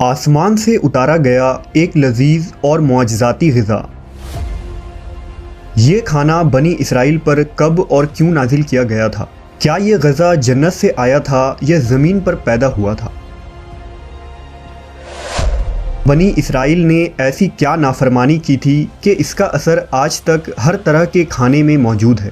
آسمان سے اتارا گیا ایک لذیذ اور معجزاتی غذا۔ یہ کھانا بنی اسرائیل پر کب اور کیوں نازل کیا گیا تھا؟ کیا یہ غذا جنت سے آیا تھا یا زمین پر پیدا ہوا تھا؟ بنی اسرائیل نے ایسی کیا نافرمانی کی تھی کہ اس کا اثر آج تک ہر طرح کے کھانے میں موجود ہے؟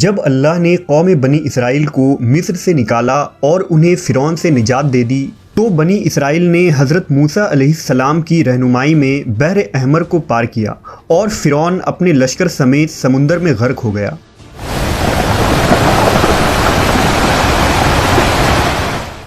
جب اللہ نے قوم بنی اسرائیل کو مصر سے نکالا اور انہیں فرعون سے نجات دے دی تو بنی اسرائیل نے حضرت موسیٰ علیہ السلام کی رہنمائی میں بحر احمر کو پار کیا اور فرعون اپنے لشکر سمیت سمندر میں غرق ہو گیا۔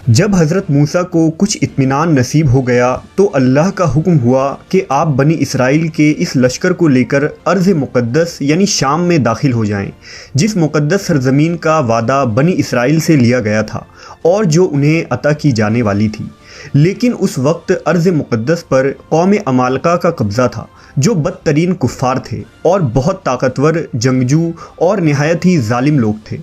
جب حضرت موسیٰ کو کچھ اطمینان نصیب ہو گیا تو اللہ کا حکم ہوا کہ آپ بنی اسرائیل کے اس لشکر کو لے کر ارض مقدس یعنی شام میں داخل ہو جائیں، جس مقدس سرزمین کا وعدہ بنی اسرائیل سے لیا گیا تھا اور جو انہیں عطا کی جانے والی تھی۔ لیکن اس وقت ارض مقدس پر قوم عمالقہ کا قبضہ تھا، جو بدترین کفار تھے اور بہت طاقتور جنگجو اور نہایت ہی ظالم لوگ تھے۔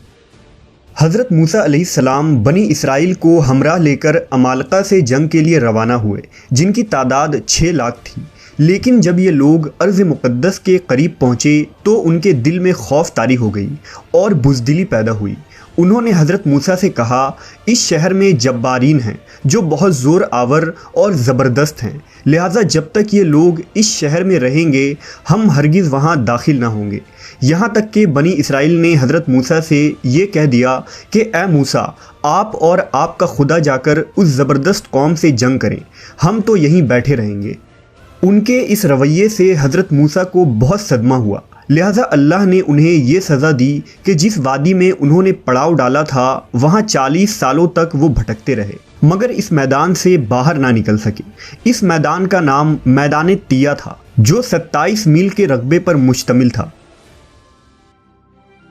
حضرت موسیٰ علیہ السلام بنی اسرائیل کو ہمراہ لے کر عمالقہ سے جنگ کے لیے روانہ ہوئے، جن کی تعداد 6 لاکھ تھی۔ لیکن جب یہ لوگ ارض مقدس کے قریب پہنچے تو ان کے دل میں خوف طاری ہو گئی اور بزدلی پیدا ہوئی۔ انہوں نے حضرت موسیٰ سے کہا، اس شہر میں جبارین ہیں جو بہت زور آور اور زبردست ہیں، لہٰذا جب تک یہ لوگ اس شہر میں رہیں گے ہم ہرگز وہاں داخل نہ ہوں گے۔ یہاں تک کہ بنی اسرائیل نے حضرت موسیٰ سے یہ کہہ دیا کہ اے موسیٰ، آپ اور آپ کا خدا جا کر اس زبردست قوم سے جنگ کریں، ہم تو یہیں بیٹھے رہیں گے۔ ان کے اس رویے سے حضرت موسیٰ کو بہت صدمہ ہوا، لہٰذا اللہ نے انہیں یہ سزا دی کہ جس وادی میں انہوں نے پڑاؤ ڈالا تھا وہاں 40 سالوں تک وہ بھٹکتے رہے مگر اس میدان سے باہر نہ نکل سکے۔ اس میدان کا نام میدان تیہ تھا، جو 27 میل کے رقبے پر مشتمل تھا۔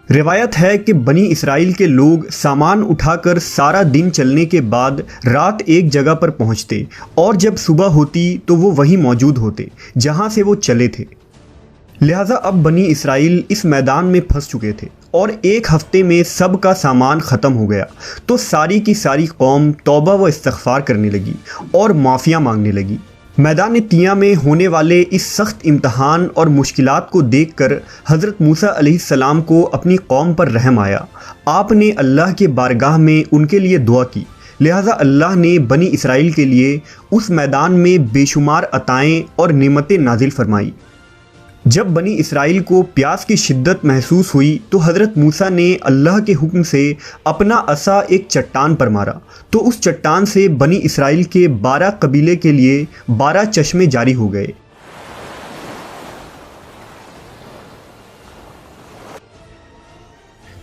روایت ہے کہ بنی اسرائیل کے لوگ سامان اٹھا کر سارا دن چلنے کے بعد رات ایک جگہ پر پہنچتے اور جب صبح ہوتی تو وہ وہیں موجود ہوتے جہاں سے وہ چلے تھے۔ لہٰذا اب بنی اسرائیل اس میدان میں پھنس چکے تھے اور ایک ہفتے میں سب کا سامان ختم ہو گیا تو ساری کی ساری قوم توبہ و استغفار کرنے لگی اور معافیاں مانگنے لگی۔ میدان تیہ میں ہونے والے اس سخت امتحان اور مشکلات کو دیکھ کر حضرت موسیٰ علیہ السلام کو اپنی قوم پر رحم آیا۔ آپ نے اللہ کے بارگاہ میں ان کے لیے دعا کی، لہٰذا اللہ نے بنی اسرائیل کے لیے اس میدان میں بے شمار عطائیں اور نعمتیں نازل فرمائی۔ جب بنی اسرائیل کو پیاس کی شدت محسوس ہوئی تو حضرت موسیٰ نے اللہ کے حکم سے اپنا عصا ایک چٹان پر مارا تو اس چٹان سے بنی اسرائیل کے 12 قبیلے کے لیے 12 چشمے جاری ہو گئے۔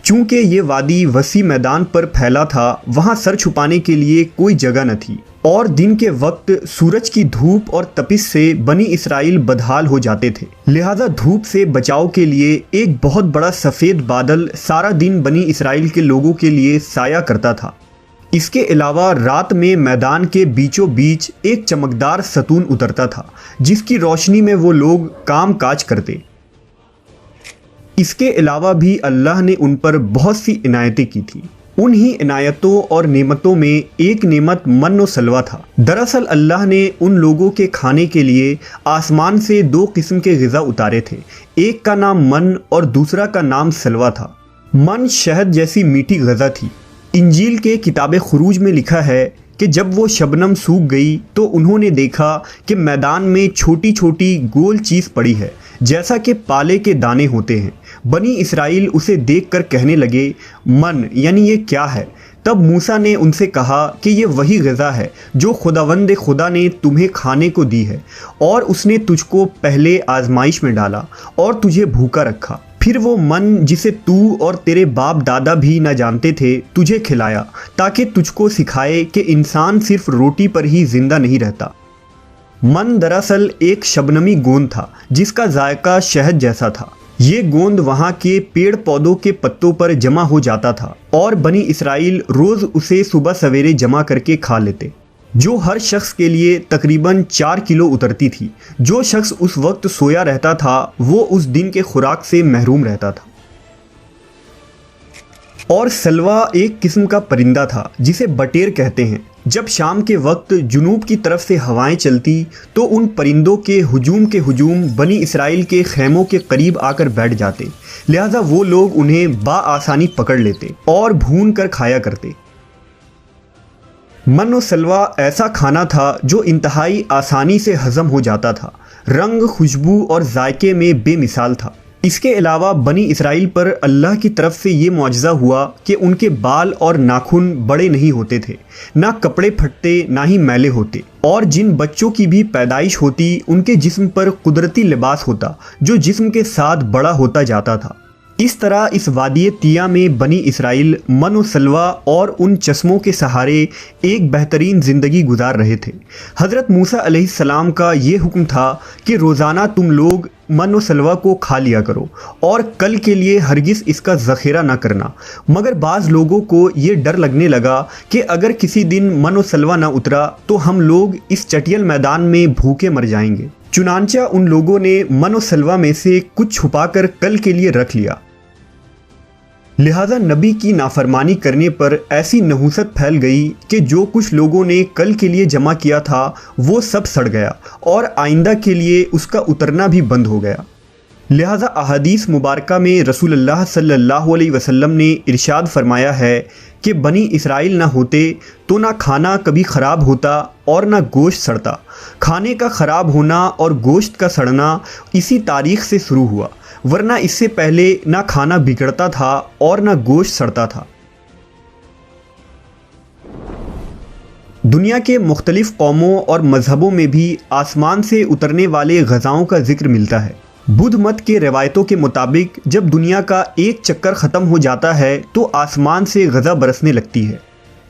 چونکہ یہ وادی وسیع میدان پر پھیلا تھا، وہاں سر چھپانے کے لیے کوئی جگہ نہ تھی اور دن کے وقت سورج کی دھوپ اور تپش سے بنی اسرائیل بدحال ہو جاتے تھے، لہٰذا دھوپ سے بچاؤ کے لیے ایک بہت بڑا سفید بادل سارا دن بنی اسرائیل کے لوگوں کے لیے سایہ کرتا تھا۔ اس کے علاوہ رات میں میدان کے بیچوں بیچ ایک چمکدار ستون اترتا تھا جس کی روشنی میں وہ لوگ کام کاج کرتے۔ اس کے علاوہ بھی اللہ نے ان پر بہت سی عنایتیں کی تھیں۔ انہی عنایتوں اور نعمتوں میں ایک نعمت من و سلوہ تھا۔ دراصل اللہ نے ان لوگوں کے کھانے کے لیے آسمان سے 2 قسم کے غذا اتارے تھے، ایک کا نام من اور دوسرا کا نام سلوہ تھا۔ من شہد جیسی میٹھی غذا تھی۔ انجیل کے کتاب خروج میں لکھا ہے کہ جب وہ شبنم سوکھ گئی تو انہوں نے دیکھا کہ میدان میں چھوٹی چھوٹی گول چیز پڑی ہے جیسا کہ پالے کے دانے ہوتے ہیں۔ بنی اسرائیل اسے دیکھ کر کہنے لگے، من یعنی یہ کیا ہے؟ تب موسیٰ نے ان سے کہا کہ یہ وہی غذا ہے جو خداوند خدا نے تمہیں کھانے کو دی ہے، اور اس نے تجھ کو پہلے آزمائش میں ڈالا اور تجھے بھوکا رکھا، پھر وہ من جسے تو اور تیرے باپ دادا بھی نہ جانتے تھے تجھے کھلایا، تاکہ تجھ کو سکھائے کہ انسان صرف روٹی پر ہی زندہ نہیں رہتا۔ من دراصل ایک شبنمی گوند تھا جس کا ذائقہ شہد جیسا تھا۔ یہ گوند وہاں کے پیڑ پودوں کے پتوں پر جمع ہو جاتا تھا اور بنی اسرائیل روز اسے صبح سویرے جمع کر کے کھا لیتے۔ جو ہر شخص کے لیے تقریباً 4 کلو اترتی تھی۔ جو شخص اس وقت سویا رہتا تھا وہ اس دن کے خوراک سے محروم رہتا تھا۔ اور سلوا ایک قسم کا پرندہ تھا جسے بٹیر کہتے ہیں۔ جب شام کے وقت جنوب کی طرف سے ہوائیں چلتی تو ان پرندوں کے ہجوم بنی اسرائیل کے خیموں کے قریب آ کر بیٹھ جاتے، لہٰذا وہ لوگ انہیں بآسانی پکڑ لیتے اور بھون کر کھایا کرتے۔ من و سلوا ایسا کھانا تھا جو انتہائی آسانی سے ہضم ہو جاتا تھا، رنگ، خوشبو اور ذائقے میں بے مثال تھا۔ اس کے علاوہ بنی اسرائیل پر اللہ کی طرف سے یہ معجزہ ہوا کہ ان کے بال اور ناخن بڑے نہیں ہوتے تھے، نہ کپڑے پھٹتے نہ ہی میلے ہوتے، اور جن بچوں کی بھی پیدائش ہوتی ان کے جسم پر قدرتی لباس ہوتا جو جسم کے ساتھ بڑا ہوتا جاتا تھا۔ اس طرح اس وادی طیہ میں بنی اسرائیل من و سلوا اور ان چشموں کے سہارے ایک بہترین زندگی گزار رہے تھے۔ حضرت موسیٰ علیہ السلام کا یہ حکم تھا کہ روزانہ تم لوگ من و سلوا کو کھا لیا کرو اور کل کے لیے ہرگز اس کا ذخیرہ نہ کرنا، مگر بعض لوگوں کو یہ ڈر لگنے لگا کہ اگر کسی دن من و سلوا نہ اترا تو ہم لوگ اس چٹیل میدان میں بھوکے مر جائیں گے۔ چنانچہ ان لوگوں نے من و سلوا میں سے کچھ چھپا کر کل کے لیے رکھ لیا، لہذا نبی کی نافرمانی کرنے پر ایسی نحوست پھیل گئی کہ جو کچھ لوگوں نے کل کے لیے جمع کیا تھا وہ سب سڑ گیا اور آئندہ کے لیے اس کا اترنا بھی بند ہو گیا۔ لہذا احادیث مبارکہ میں رسول اللہ صلی اللہ علیہ وسلم نے ارشاد فرمایا ہے کہ بنی اسرائیل نہ ہوتے تو نہ کھانا کبھی خراب ہوتا اور نہ گوشت سڑتا۔ کھانے کا خراب ہونا اور گوشت کا سڑنا اسی تاریخ سے شروع ہوا، ورنہ اس سے پہلے نہ کھانا بگڑتا تھا اور نہ گوشت سڑتا تھا۔ دنیا کے مختلف قوموں اور مذہبوں میں بھی آسمان سے اترنے والے غذاؤں کا ذکر ملتا ہے۔ بدھ مت کے روایتوں کے مطابق جب دنیا کا ایک چکر ختم ہو جاتا ہے تو آسمان سے غذا برسنے لگتی ہے۔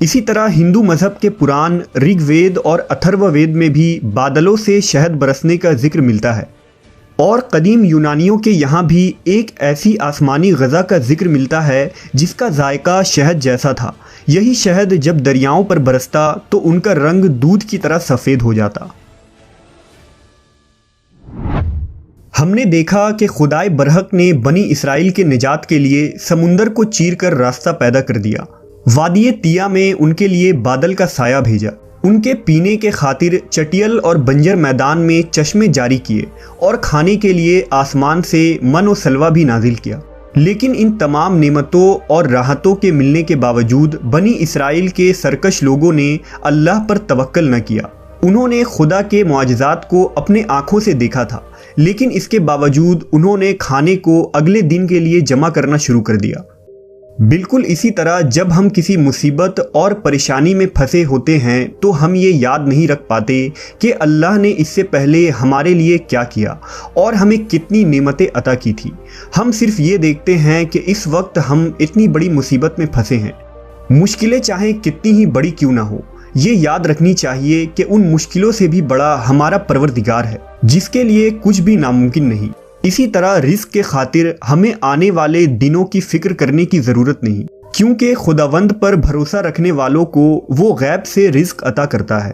اسی طرح ہندو مذہب کے پران رگ وید اور اتھرو وید میں بھی بادلوں سے شہد برسنے کا ذکر ملتا ہے، اور قدیم یونانیوں کے یہاں بھی ایک ایسی آسمانی غذا کا ذکر ملتا ہے جس کا ذائقہ شہد جیسا تھا۔ یہی شہد جب دریاؤں پر برستا تو ان کا رنگ دودھ کی طرح سفید ہو جاتا۔ ہم نے دیکھا کہ خدائے برحق نے بنی اسرائیل کے نجات کے لیے سمندر کو چیر کر راستہ پیدا کر دیا، وادی طیہ میں ان کے لیے بادل کا سایہ بھیجا، ان کے پینے کے خاطر چٹیل اور بنجر میدان میں چشمے جاری کیے، اور کھانے کے لیے آسمان سے من و سلوا بھی نازل کیا۔ لیکن ان تمام نعمتوں اور راحتوں کے ملنے کے باوجود بنی اسرائیل کے سرکش لوگوں نے اللہ پر توکل نہ کیا۔ انہوں نے خدا کے معجزات کو اپنے آنکھوں سے دیکھا تھا، لیکن اس کے باوجود انہوں نے کھانے کو اگلے دن کے لیے جمع کرنا شروع کر دیا۔ بالکل اسی طرح جب ہم کسی مصیبت اور پریشانی میں پھنسے ہوتے ہیں تو ہم یہ یاد نہیں رکھ پاتے کہ اللہ نے اس سے پہلے ہمارے لیے کیا کیا اور ہمیں کتنی نعمتیں عطا کی تھی۔ ہم صرف یہ دیکھتے ہیں کہ اس وقت ہم اتنی بڑی مصیبت میں پھنسے ہیں۔ مشکلیں چاہے کتنی ہی بڑی کیوں نہ ہو، یہ یاد رکھنی چاہیے کہ ان مشکلوں سے بھی بڑا ہمارا پروردگار ہے جس کے لیے کچھ بھی ناممکن نہیں۔ اسی طرح رزق کے خاطر ہمیں آنے والے دنوں کی فکر کرنے کی ضرورت نہیں، کیونکہ خداوند پر بھروسہ رکھنے والوں کو وہ غیب سے رزق عطا کرتا ہے۔